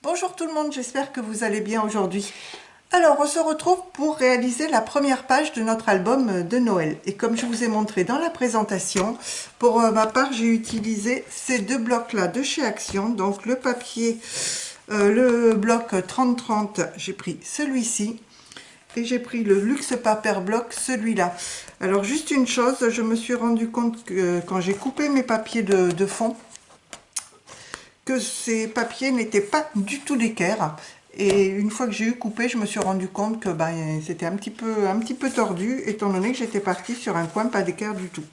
Bonjour tout le monde, j'espère que vous allez bien aujourd'hui. Alors, on se retrouve pour réaliser la première page de notre album de Noël. Et comme je vous ai montré dans la présentation, pour ma part, j'ai utilisé ces deux blocs-là de chez Action. Donc, le papier, le bloc 30-30, j'ai pris celui-ci. Et j'ai pris le Luxe Paper Block, celui-là. Alors, juste une chose, je me suis rendu compte que quand j'ai coupé mes papiers de fond, que ces papiers n'étaient pas du tout d'équerre. Et une fois que j'ai eu coupé, je me suis rendu compte que c'était un petit peu tordu, étant donné que j'étais partie sur un coin pas d'équerre du tout.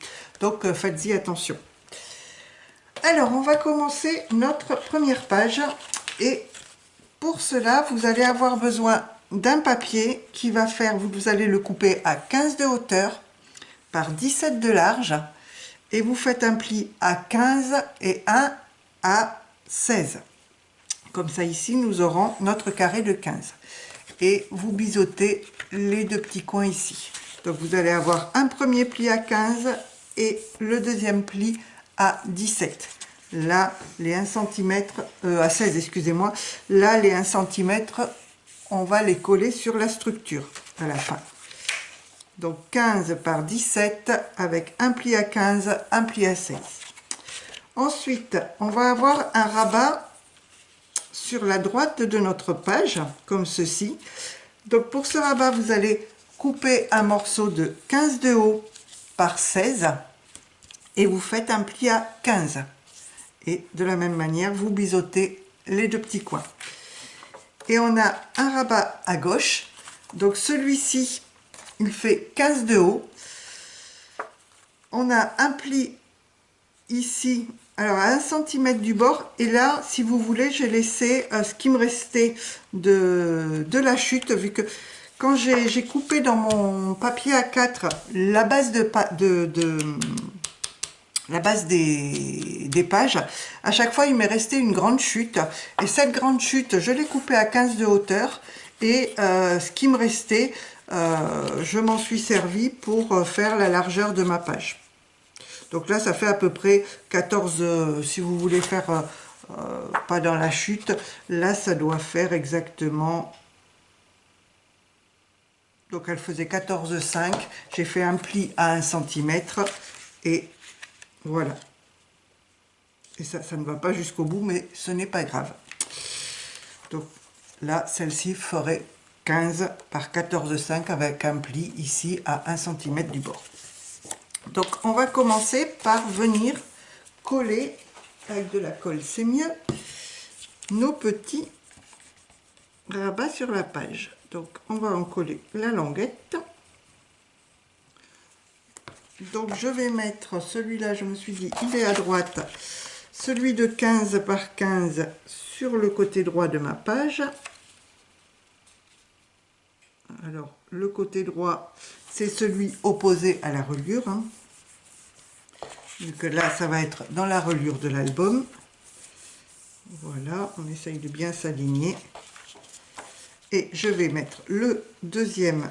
Donc faites-y attention. Alors on va commencer notre première page. Et pour cela, vous allez avoir besoin d'un papier qui va faire, vous allez le couper à 15 de hauteur par 17 de large. Et vous faites un pli à 15 et un à 16. Comme ça, ici, nous aurons notre carré de 15. Et vous biseautez les deux petits coins ici. Donc, vous allez avoir un premier pli à 15 et le deuxième pli à 17. Là, les 1 cm, à 16, excusez-moi. Là, les 1 cm, on va les coller sur la structure à la fin. Donc, 15 par 17 avec un pli à 15, un pli à 16. Ensuite, on va avoir un rabat sur la droite de notre page, comme ceci. Donc pour ce rabat, vous allez couper un morceau de 15 de haut par 16 et vous faites un pli à 15. Et de la même manière, vous biseautez les deux petits coins. Et on a un rabat à gauche. Donc celui-ci, il fait 15 de haut. On a un pli ici, alors à 1 cm du bord, et là si vous voulez j'ai laissé ce qui me restait de la chute, vu que quand j'ai coupé dans mon papier A4 la base la base des pages, à chaque fois il m'est resté une grande chute, et cette grande chute je l'ai coupée à 15 de hauteur, et ce qui me restait, je m'en suis servi pour faire la largeur de ma page. Donc là, ça fait à peu près 14, si vous voulez faire pas dans la chute, là, ça doit faire exactement... Donc elle faisait 14,5. J'ai fait un pli à 1 cm et voilà. Et ça ne va pas jusqu'au bout, mais ce n'est pas grave. Donc là, celle-ci ferait 15 par 14,5 avec un pli ici à 1 cm du bord. Donc on va commencer par venir coller avec de la colle, c'est mieux, nos petits rabats sur la page. Donc on va en coller la languette. Donc je vais mettre celui-là, je me suis dit il est à droite, celui de 15 par 15 sur le côté droit de ma page. Alors le côté droit, c'est celui opposé à la reliure, hein. Vu que là, ça va être dans la reliure de l'album. Voilà, on essaye de bien s'aligner. Et je vais mettre le deuxième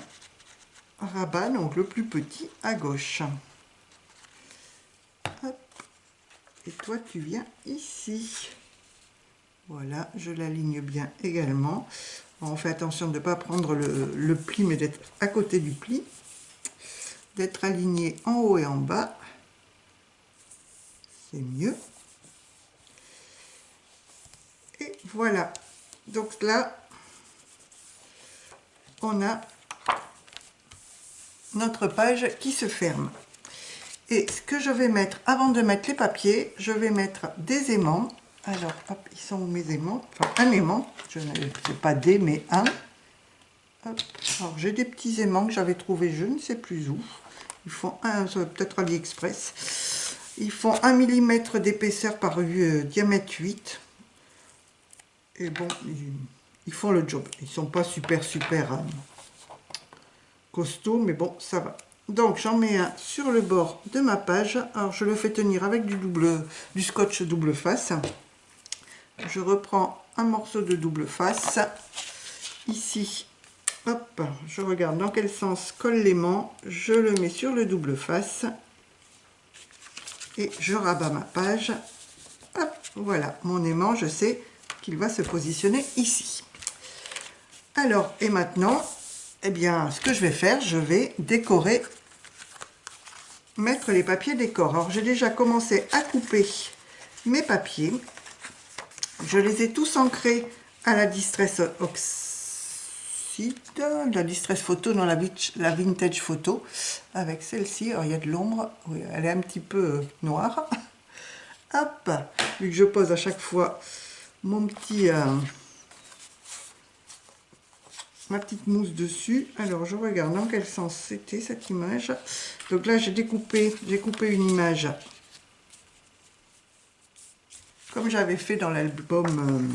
rabat, donc le plus petit, à gauche. Hop. Et toi, tu viens ici. Voilà, je l'aligne bien également. On fait attention de ne pas prendre le pli, mais d'être à côté du pli. D'être aligné en haut et en bas. C'est mieux. Et voilà. Donc là, on a notre page qui se ferme. Et ce que je vais mettre, avant de mettre les papiers, je vais mettre des aimants. Alors, hop, ils sont où mes aimants? Enfin, un aimant. Je n'ai pas des, mais un. Hop. Alors, j'ai des petits aimants que j'avais trouvés, je ne sais plus où. Ils font peut-être AliExpress. Ils font 1 mm d'épaisseur par diamètre 8. Et bon, ils font le job. Ils sont pas super costauds, mais bon, ça va. Donc j'en mets un sur le bord de ma page. Alors je le fais tenir avec du scotch double face. Je reprends un morceau de double face. Ici, hop, je regarde dans quel sens colle l'aimant. Je le mets sur le double face. Et je rabats ma page. Hop, voilà, mon aimant, je sais qu'il va se positionner ici. Alors, et maintenant, eh bien, ce que je vais faire, je vais décorer, mettre les papiers décor. Alors, j'ai déjà commencé à couper mes papiers. Je les ai tous ancrés à la Distress Oxide, la Distress Photo, dans la Vintage Photo, avec celle-ci. Alors, il y a de l'ombre, oui, elle est un petit peu noire. Hop, vu que je pose à chaque fois mon petit... ma petite mousse dessus. Alors je regarde dans quel sens c'était cette image. Donc là j'ai coupé une image comme j'avais fait dans l'album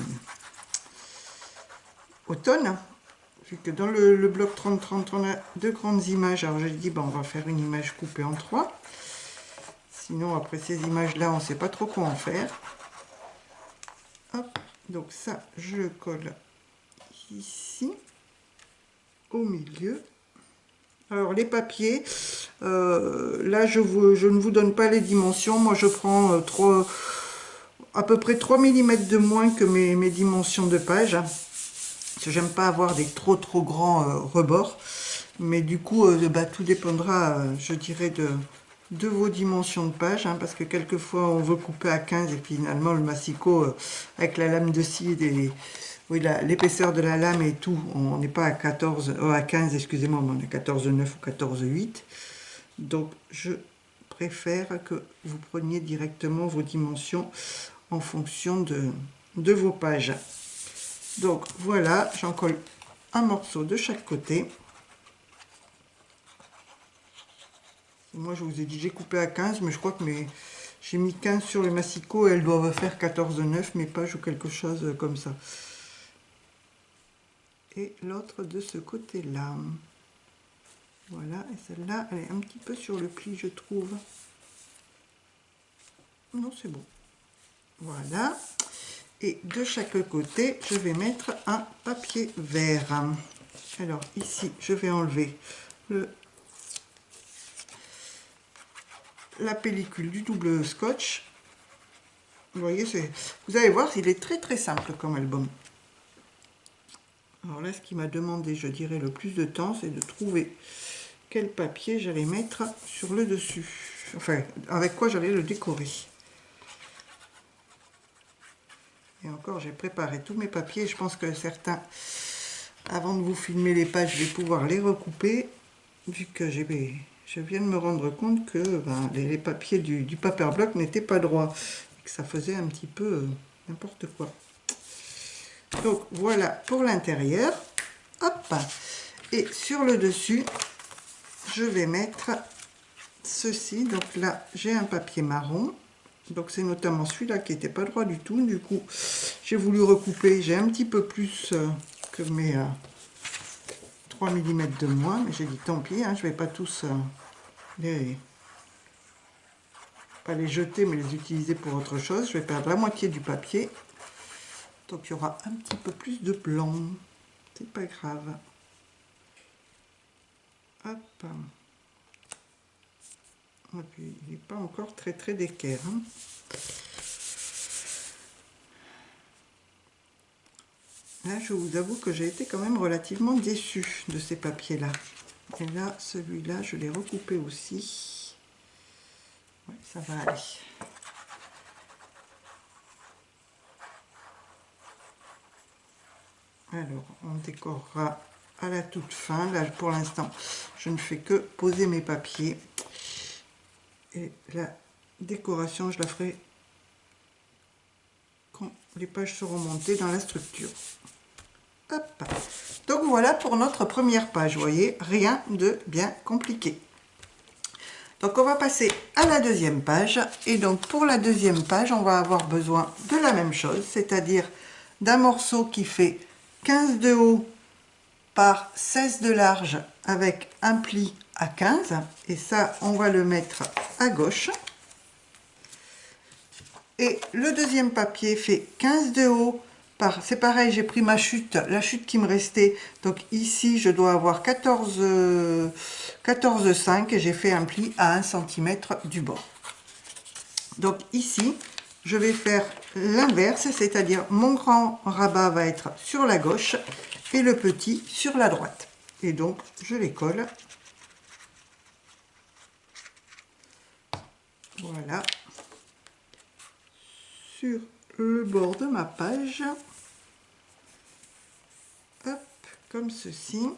automne, vu que dans le bloc 30-30 on a 2 grandes images. Alors j'ai dit bon, on va faire une image coupée en 3, sinon après ces images là on sait pas trop quoi en faire. Hop, donc ça je le colle ici au milieu. Alors les papiers, là je ne vous donne pas les dimensions. Moi je prends à peu près 3 mm de moins que mes dimensions de page. Parce que j'aime pas avoir des trop grands rebords. Mais du coup, bah, tout dépendra, je dirais, de vos dimensions de page. Hein, parce que quelquefois on veut couper à 15 et puis finalement le massicot avec la lame de scie et oui, l'épaisseur de la lame et tout, on n'est pas à 15, excusez-moi, on est à 14,9 ou 14,8. Donc, je préfère que vous preniez directement vos dimensions en fonction de vos pages. Donc, voilà, j'en colle un morceau de chaque côté. Moi, je vous ai dit, j'ai coupé à 15, mais je crois que j'ai mis 15 sur le massicot et elles doivent faire 14,9 mes pages ou quelque chose comme ça. Et l'autre de ce côté-là. Voilà, et celle-là, elle est un petit peu sur le pli, je trouve. Non, c'est bon. Voilà. Et de chaque côté, je vais mettre un papier vert. Alors, ici, je vais enlever la pellicule du double scotch. Vous voyez, vous allez voir, il est très simple comme album. Alors là, ce qui m'a demandé, je dirais, le plus de temps, c'est de trouver quel papier j'allais mettre sur le dessus. Enfin, avec quoi j'allais le décorer. Et encore, j'ai préparé tous mes papiers. Je pense que certains, avant de vous filmer les pages, je vais pouvoir les recouper. Vu que je viens de me rendre compte que ben, les papiers du paper block n'étaient pas droits. Et que ça faisait un petit peu n'importe quoi. Donc voilà pour l'intérieur. Hop. Et sur le dessus, je vais mettre ceci. Donc là, j'ai un papier marron. Donc c'est notamment celui-là qui n'était pas droit du tout. Du coup, j'ai voulu recouper. J'ai un petit peu plus que mes 3 mm de moins. Mais j'ai dit tant pis, hein, je ne vais pas tous pas les jeter, mais les utiliser pour autre chose. Je vais perdre la moitié du papier. Donc il y aura un petit peu plus de blanc. C'est pas grave. Hop. Et puis, il n'est pas encore très d'équerre. Hein. Là, je vous avoue que j'ai été quand même relativement déçue de ces papiers-là. Et là, celui-là, je l'ai recoupé aussi. Ouais, ça va aller. Alors, on décorera à la toute fin. Là, pour l'instant, je ne fais que poser mes papiers. Et la décoration, je la ferai quand les pages seront montées dans la structure. Hop. Donc voilà pour notre première page. Vous voyez, rien de bien compliqué. Donc on va passer à la deuxième page. Et donc pour la deuxième page, on va avoir besoin de la même chose, c'est-à-dire d'un morceau qui fait 15 de haut par 16 de large avec un pli à 15. Et ça, on va le mettre à gauche. Et le deuxième papier fait 15 de haut par, c'est pareil, j'ai pris ma chute, la chute qui me restait. Donc ici, je dois avoir 14,5 et j'ai fait un pli à 1 cm du bord. Donc ici, je vais faire l'inverse, c'est-à-dire mon grand rabat va être sur la gauche et le petit sur la droite. Et donc, je les colle. Voilà. Sur le bord de ma page. Hop, comme ceci.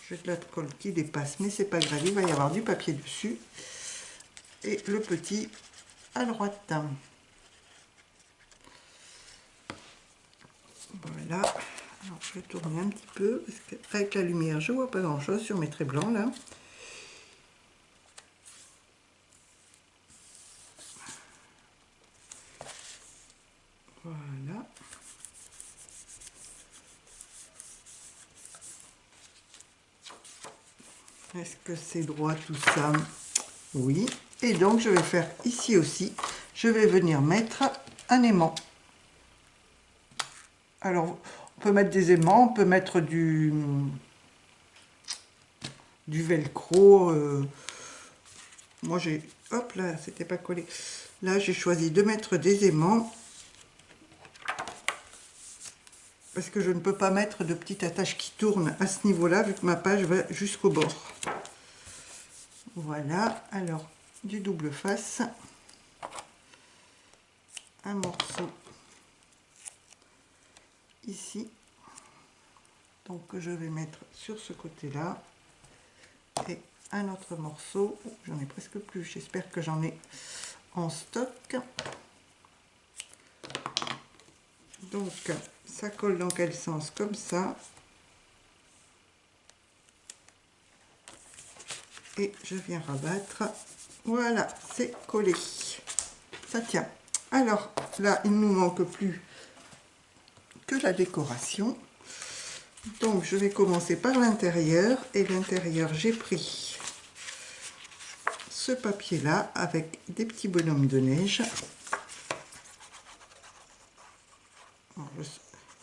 J'ai de la colle qui dépasse, mais c'est pas grave, il va y avoir du papier dessus. Et le petit à droite. Voilà. Alors, je vais tourner un petit peu, parce qu'avec la lumière, je vois pas grand-chose sur mes traits blancs, là. Voilà. Est-ce que c'est droit tout ça? Oui. Et donc, je vais faire ici aussi, je vais venir mettre un aimant. Alors, on peut mettre des aimants, on peut mettre du velcro. Moi, j'ai... Hop là, c'était pas collé. Là, j'ai choisi de mettre des aimants. Parce que je ne peux pas mettre de petites attaches qui tournent à ce niveau-là, vu que ma page va jusqu'au bord. Voilà, alors, du double face. Un morceau ici. Donc, que je vais mettre sur ce côté-là. Et un autre morceau. J'en ai presque plus, j'espère que j'en ai en stock. Donc, ça colle dans quel sens? Comme ça. Et je viens rabattre. Voilà, c'est collé. Ça tient. Alors, là, il ne nous manque plus que la décoration. Donc, je vais commencer par l'intérieur. Et l'intérieur, j'ai pris ce papier-là avec des petits bonhommes de neige.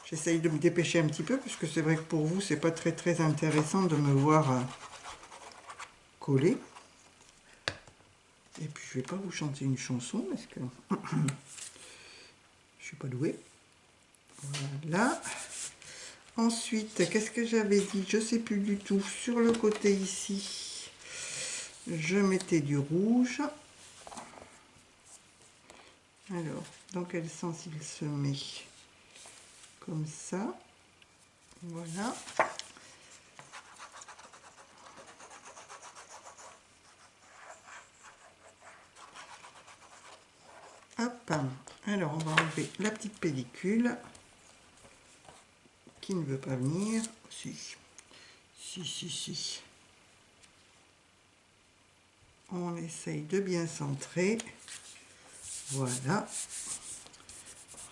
J'essaye de me dépêcher un petit peu, parce que c'est vrai que pour vous, c'est pas très intéressant de me voir coller. Et puis, je vais pas vous chanter une chanson, parce que je suis pas douée. Voilà. Ensuite, qu'est-ce que j'avais dit? Je sais plus du tout. Sur le côté ici, je mettais du rouge. Alors, dans quel sens il se met? Comme ça. Voilà. Hop. Alors, on va enlever la petite pellicule qui ne veut pas venir. Si. Si. On essaye de bien centrer. Voilà.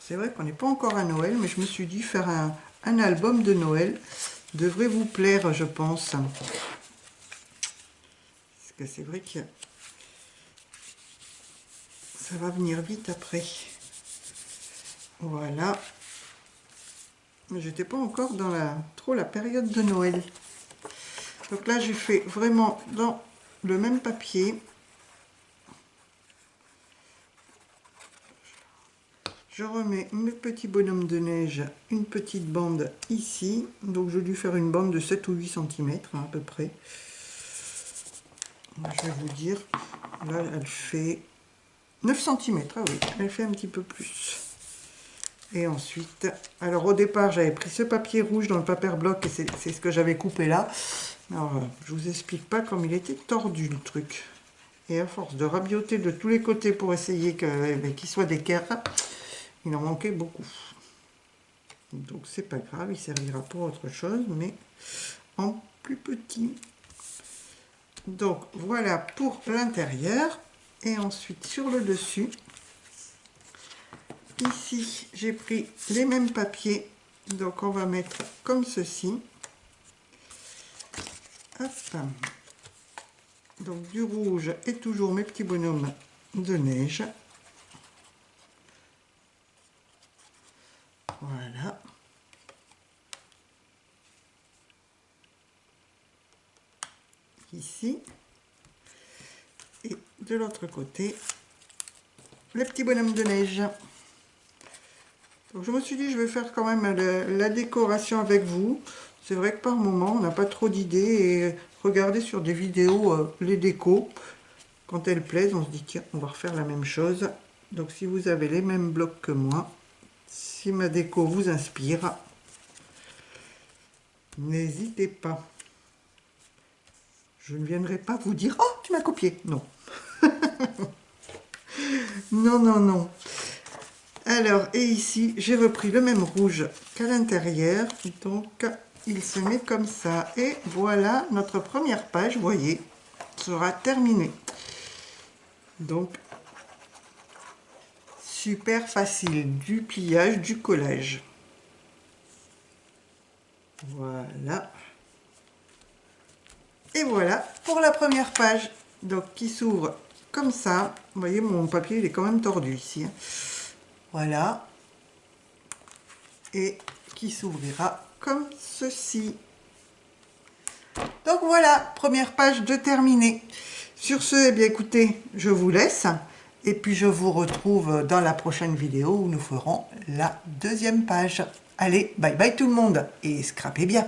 C'est vrai qu'on n'est pas encore à Noël, mais je me suis dit faire un album de Noël devrait vous plaire, je pense. Parce que c'est vrai que ça va venir vite après. Voilà. J'étais pas encore dans trop la période de Noël. Donc là, j'ai fait vraiment dans le même papier. Je remets mes petits bonhommes de neige, une petite bande ici. Donc je vais dû faire une bande de 7 ou 8 cm à peu près. Je vais vous dire, là elle fait 9 cm, ah oui, elle fait un petit peu plus. Et ensuite, alors au départ j'avais pris ce papier rouge dans le papier bloc et c'est ce que j'avais coupé là. Alors je vous explique pas comme il était tordu le truc. Et à force de rabioter de tous les côtés pour essayer qu'il soit d'équerre, il en manquait beaucoup. Donc c'est pas grave, il servira pour autre chose, mais en plus petit. Donc voilà pour l'intérieur. Et ensuite sur le dessus, ici j'ai pris les mêmes papiers, donc on va mettre comme ceci. Hop. Donc du rouge et toujours mes petits bonhommes de neige. Voilà. Ici. Et de l'autre côté, les petits bonhommes de neige. Donc je me suis dit, je vais faire quand même la décoration avec vous. C'est vrai que par moment, on n'a pas trop d'idées. Et regarder sur des vidéos les décos, quand elles plaisent, on se dit, tiens, on va refaire la même chose. Donc si vous avez les mêmes blocs que moi, si ma déco vous inspire, n'hésitez pas. Je ne viendrai pas vous dire, oh, tu m'as copié. Non. Non, non, non. Alors, et ici, j'ai repris le même rouge qu'à l'intérieur. Donc, il se met comme ça. Et voilà, notre première page, vous voyez, sera terminée. Donc, super facile. Du pliage, du collage. Voilà. Et voilà pour la première page. Donc, qui s'ouvre comme ça. Vous voyez, mon papier, il est quand même tordu ici. Voilà. Et qui s'ouvrira comme ceci. Donc voilà, première page de terminée. Sur ce, eh bien écoutez, je vous laisse. Et puis je vous retrouve dans la prochaine vidéo où nous ferons la deuxième page. Allez, bye bye tout le monde et scrapez bien.